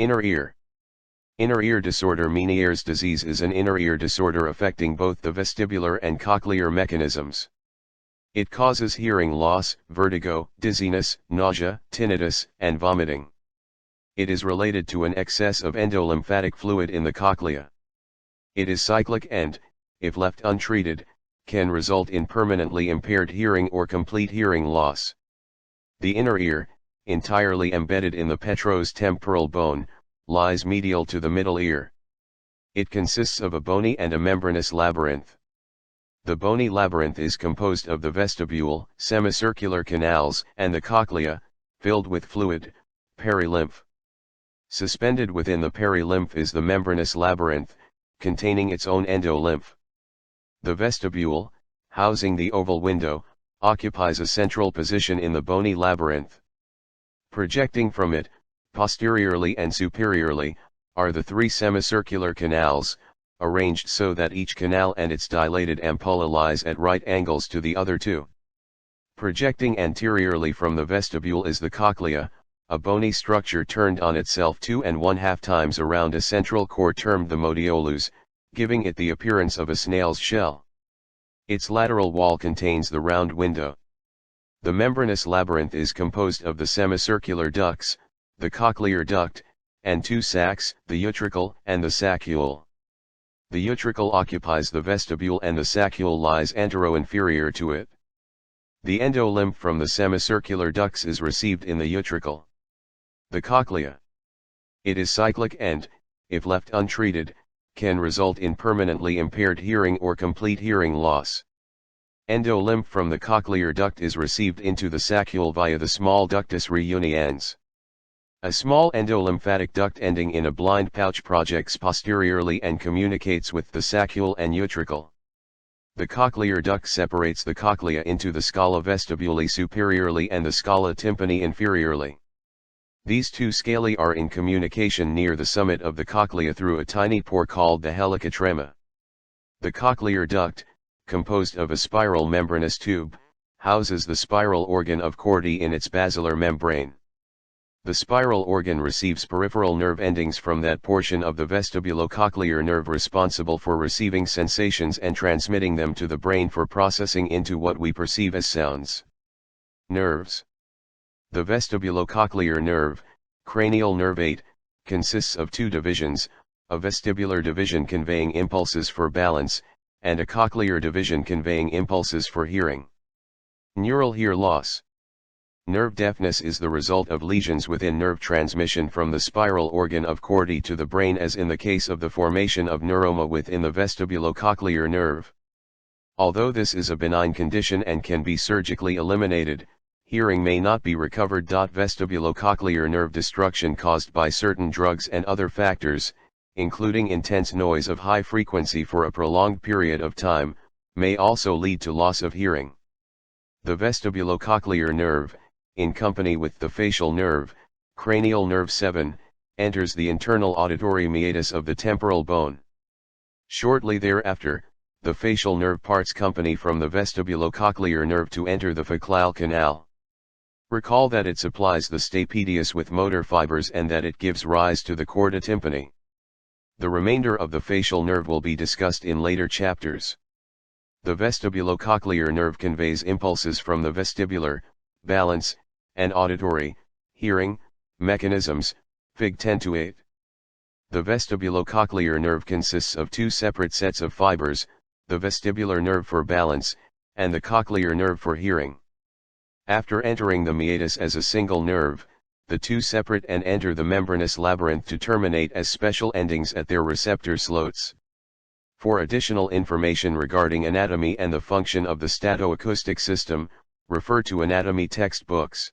Inner ear. Inner ear disorder. Méniere's disease is an inner ear disorder affecting both the vestibular and cochlear mechanisms. It causes hearing loss, vertigo, dizziness, nausea, tinnitus, and vomiting. It is related to an excess of endolymphatic fluid in the cochlea. It is cyclic and, if left untreated, can result in permanently impaired hearing or complete hearing loss. The inner ear, entirely embedded in the petrous temporal bone, lies medial to the middle ear. It consists of a bony and a membranous labyrinth. The bony labyrinth is composed of the vestibule, semicircular canals, and the cochlea, filled with fluid, perilymph. Suspended within the perilymph is the membranous labyrinth, containing its own endolymph. The vestibule, housing the oval window, occupies a central position in the bony labyrinth. Projecting from it, posteriorly and superiorly, are the three semicircular canals, arranged so that each canal and its dilated ampulla lies at right angles to the other two. Projecting anteriorly from the vestibule is the cochlea, a bony structure turned on itself 2½ times around a central core termed the modiolus, giving it the appearance of a snail's shell. Its lateral wall contains the round window. The membranous labyrinth is composed of the semicircular ducts, the cochlear duct, and two sacs, the utricle and the saccule. The utricle occupies the vestibule and the saccule lies antero-inferior to it. The endolymph from the semicircular ducts is received in the utricle. The cochlea. It is cyclic and, if left untreated, can result in permanently impaired hearing or complete hearing loss. Endolymph from the cochlear duct is received into the saccule via the small ductus reuniens. A small endolymphatic duct ending in a blind pouch projects posteriorly and communicates with the saccule and utricle. The cochlear duct separates the cochlea into the scala vestibuli superiorly and the scala tympani inferiorly. These two scalae are in communication near the summit of the cochlea through a tiny pore called the helicotrema. The cochlear duct, composed of a spiral membranous tube, houses the spiral organ of Corti in its basilar membrane. The spiral organ receives peripheral nerve endings from that portion of the vestibulocochlear nerve responsible for receiving sensations and transmitting them to the brain for processing into what we perceive as sounds. Nerves. The vestibulocochlear nerve, cranial nerve 8, consists of two divisions, a vestibular division conveying impulses for balance, and a cochlear division conveying impulses for hearing. Neural hear loss. Nerve deafness is the result of lesions within nerve transmission from the spiral organ of Corti to the brain, as in the case of the formation of neuroma within the vestibulocochlear nerve. Although this is a benign condition and can be surgically eliminated, hearing may not be recovered. Vestibulocochlear nerve destruction caused by certain drugs and other factors, including intense noise of high frequency for a prolonged period of time, may also lead to loss of hearing. The vestibulocochlear nerve, in company with the facial nerve, cranial nerve 7, enters the internal auditory meatus of the temporal bone. Shortly thereafter, the facial nerve parts company from the vestibulocochlear nerve to enter the facile canal. Recall that it supplies the stapedius with motor fibers and that it gives rise to the chorda tympani. The remainder of the facial nerve will be discussed in later chapters. The vestibulocochlear nerve conveys impulses from the vestibular, balance, and auditory, hearing, mechanisms, Fig 10-8. The vestibulocochlear nerve consists of two separate sets of fibers, the vestibular nerve for balance, and the cochlear nerve for hearing. After entering the meatus as a single nerve, the two separate and enter the membranous labyrinth to terminate as special endings at their receptor slots. For additional information regarding anatomy and the function of the statoacoustic system, refer to anatomy textbooks.